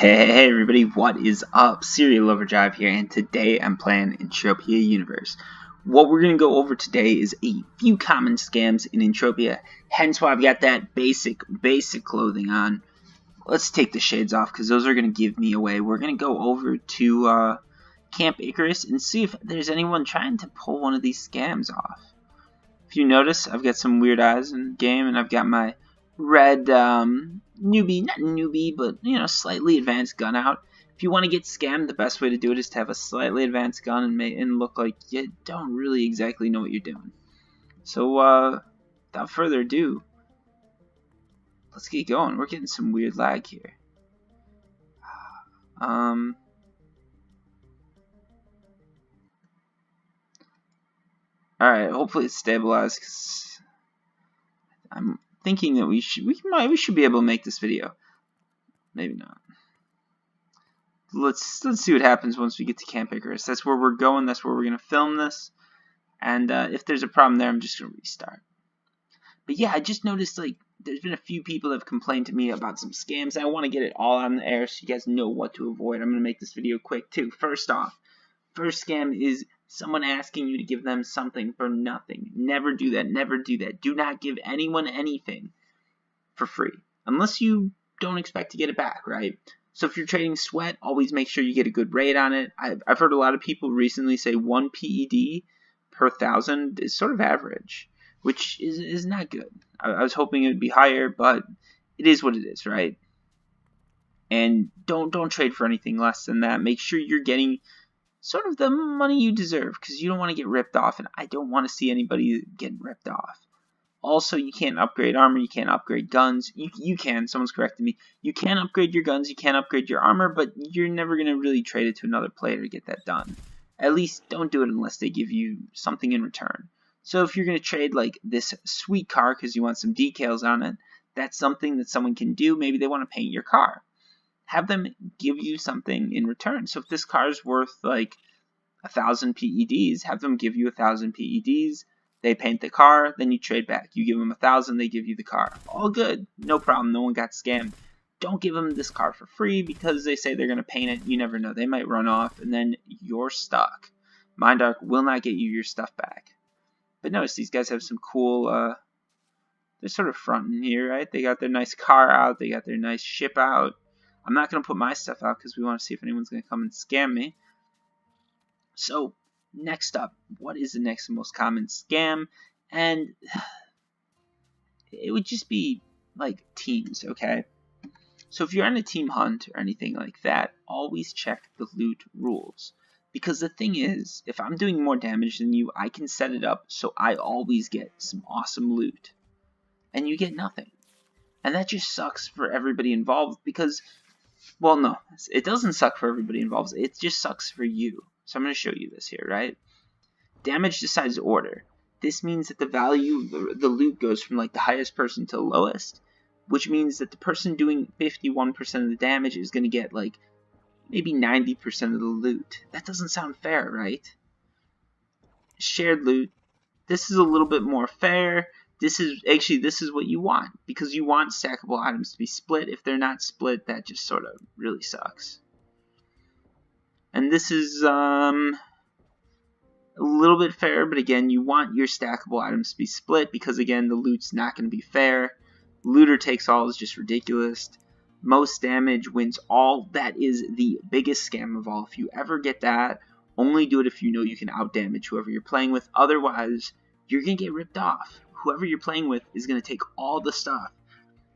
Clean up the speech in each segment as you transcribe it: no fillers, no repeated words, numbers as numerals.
Hey everybody, what is up? Serial Overdrive here, and today I'm playing Entropia Universe. What we're going to go over today is a few common scams in Entropia, hence why I've got that basic clothing on. Let's take the shades off because those are going to give me away. We're going to go over to Camp Icarus and see if there's anyone trying to pull one of these scams off. If you notice, I've got some weird eyes in the game, and I've got my red newbie, not newbie, but slightly advanced gun out. If you want to get scammed, the best way to do it is to have a slightly advanced gun and look like you don't really exactly know what you're doing. So without further ado, let's get going. We're getting some weird lag here. Alright, hopefully it's stabilized, because I'm thinking that we should be able to make this video. Maybe not. Let's see what happens once we get to Camp Icarus. That's where we're going. That's where we're gonna film this. And if there's a problem there, I'm just gonna restart. But yeah, I just noticed there's been a few people that have complained to me about some scams. I want to get it all on the air so you guys know what to avoid. I'm gonna make this video quick too. First scam is someone asking you to give them something for nothing. Never do that. Never do that. Do not give anyone anything for free unless you don't expect to get it back, right? So if you're trading sweat, always make sure you get a good rate on it. I've heard a lot of people recently say 1 PED per 1,000 is sort of average, which is not good. I was hoping it would be higher, but it is what it is, right? And don't trade for anything less than that. Make sure you're getting sort of the money you deserve, because you don't want to get ripped off, and I don't want to see anybody getting ripped off. Also, you can't upgrade armor, you can't upgrade guns. You can, someone's correcting me. You can upgrade your guns, you can upgrade your armor, but you're never going to really trade it to another player to get that done. At least don't do it unless they give you something in return. So if you're going to trade like this sweet car because you want some decals on it, that's something that someone can do. Maybe they want to paint your car. Have them give you something in return. So if this car is worth like 1,000 PEDs, have them give you 1,000 PEDs. They paint the car, then you trade back. You give them 1,000, they give you the car. All good, no problem. No one got scammed. Don't give them this car for free because they say they're gonna paint it. You never know. They might run off, and then you're stuck. Mindark will not get you your stuff back. But notice these guys have some cool. They're sort of fronting here, right? They got their nice car out. They got their nice ship out. I'm not gonna put my stuff out because we want to see if anyone's gonna come and scam me. So next up, what is the next most common scam? And it would just be like teams, okay? So if you're on a team hunt or anything like that, always check the loot rules. Because the thing is, if I'm doing more damage than you, I can set it up so I always get some awesome loot. And you get nothing. And that just sucks for everybody involved because, well, no, it doesn't suck for everybody involved. It just sucks for you. So I'm going to show you this here, right? Damage decides order. This means that the value of the loot goes from like the highest person to the lowest, which means that the person doing 51% of the damage is going to get like maybe 90% of the loot. That doesn't sound fair, right? Shared loot. This is a little bit more fair. This is what you want, because you want stackable items to be split. If they're not split, that just sort of really sucks. And this is a little bit fair, but again, you want your stackable items to be split because, again, the loot's not going to be fair. Looter takes all is just ridiculous. Most damage wins all. That is the biggest scam of all. If you ever get that, only do it if you know you can outdamage whoever you're playing with. Otherwise, you're going to get ripped off. Whoever you're playing with is going to take all the stuff.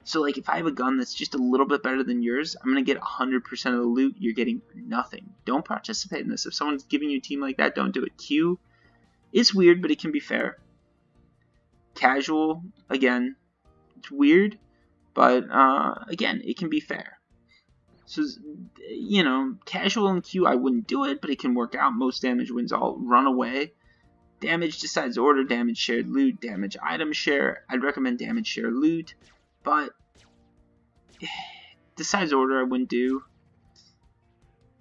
So, like, if I have a gun that's just a little bit better than yours, I'm going to get 100% of the loot. You're getting nothing. Don't participate in this. If someone's giving you a team like that, don't do it. Q is weird, but it can be fair. Casual, again, it's weird, but, again, it can be fair. So, casual and Q, I wouldn't do it, but it can work out. Most damage wins all. Run away. Damage decides order. Damage shared loot. Damage item share. I'd recommend damage share loot. But decides order I wouldn't do,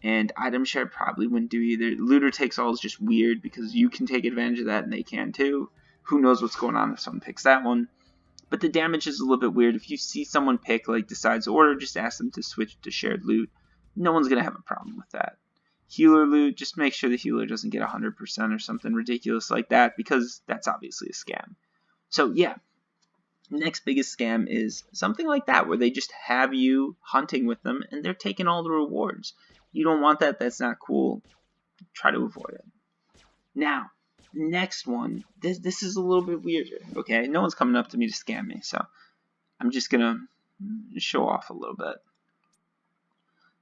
and item share probably wouldn't do either. Looter takes all is just weird because you can take advantage of that and they can too. Who knows what's going on if someone picks that one. But the damage is a little bit weird. If you see someone pick like decides order, just ask them to switch to shared loot. no one's going to have a problem with that. Healer loot, just make sure the healer doesn't get 100% or something ridiculous like that, because that's obviously a scam. So yeah, next biggest scam is something like that, where they just have you hunting with them and they're taking all the rewards. You don't want that. That's not cool. Try to avoid it. Now, next one, this is a little bit weirder, okay? No one's coming up to me to scam me, so I'm just gonna show off a little bit.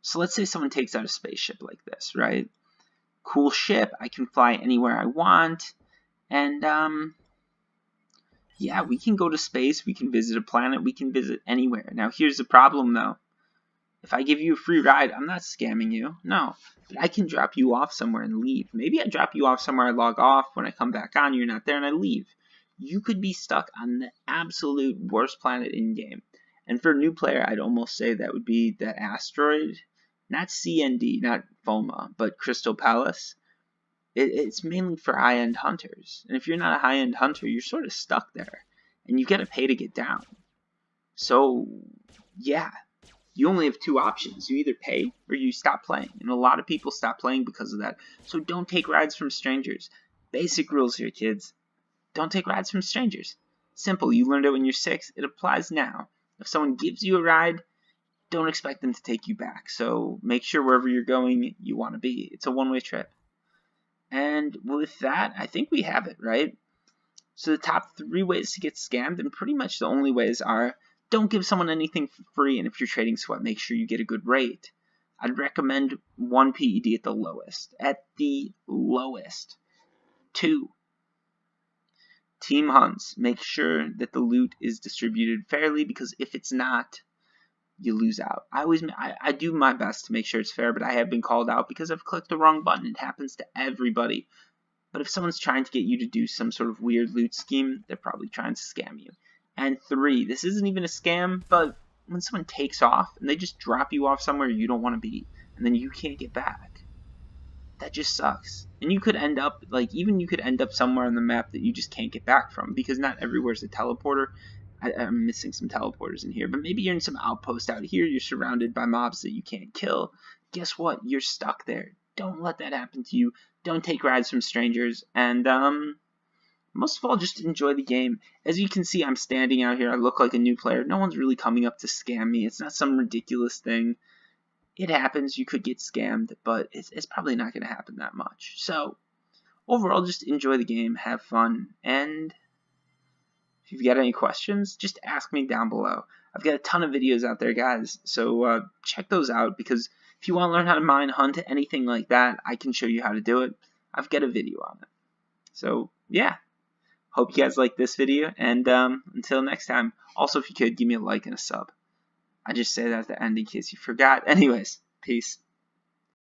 So let's say someone takes out a spaceship like this, right? Cool ship, I can fly anywhere I want, and yeah, we can go to space, we can visit a planet, we can visit anywhere. Now here's the problem though. If I give you a free ride, I'm not scamming you, no. But I can drop you off somewhere and leave. Maybe I drop you off somewhere, I log off, when I come back on, you're not there, and I leave. You could be stuck on the absolute worst planet in-game. And for a new player, I'd almost say that would be that asteroid. Not CND, not FOMA, but Crystal Palace. It's mainly for high-end hunters. And if you're not a high-end hunter, you're sort of stuck there. And you gotta pay to get down. So, yeah. You only have two options. You either pay or you stop playing. And a lot of people stop playing because of that. So don't take rides from strangers. Basic rules here, kids. Don't take rides from strangers. Simple. You learned it when you're 6. It applies now. If someone gives you a ride, don't expect them to take you back. So make sure wherever you're going, you want to be. It's a one-way trip. And with that, I think we have it, right? So the top 3 ways to get scammed, and pretty much the only ways are: don't give someone anything for free, and if you're trading sweat, make sure you get a good rate. I'd recommend 1 PED at the lowest. At the lowest. 2. Team hunts. Make sure that the loot is distributed fairly, because if it's not, you lose out. I do my best to make sure it's fair, but I have been called out because I've clicked the wrong button. It happens to everybody. But if someone's trying to get you to do some sort of weird loot scheme, they're probably trying to scam you. And 3, this isn't even a scam, but when someone takes off and they just drop you off somewhere you don't want to be, and then you can't get back, that just sucks. And you could end up, you could end up somewhere on the map that you just can't get back from, because not everywhere's a teleporter. I'm missing some teleporters in here, but maybe you're in some outpost out here, you're surrounded by mobs that you can't kill. Guess what? You're stuck there. Don't let that happen to you. Don't take rides from strangers, and most of all, just enjoy the game. As you can see, I'm standing out here. I look like a new player. No one's really coming up to scam me. It's not some ridiculous thing. It happens. You could get scammed, but it's probably not going to happen that much. So, overall, just enjoy the game, have fun, and if you've got any questions, just ask me down below. I've got a ton of videos out there, guys, so check those out, because if you want to learn how to mine, hunt, anything like that, I can show you how to do it. I've got a video on it. So, yeah. Hope you guys like this video, and until next time. Also, if you could, give me a like and a sub. I just say that at the end in case you forgot. Anyways, peace.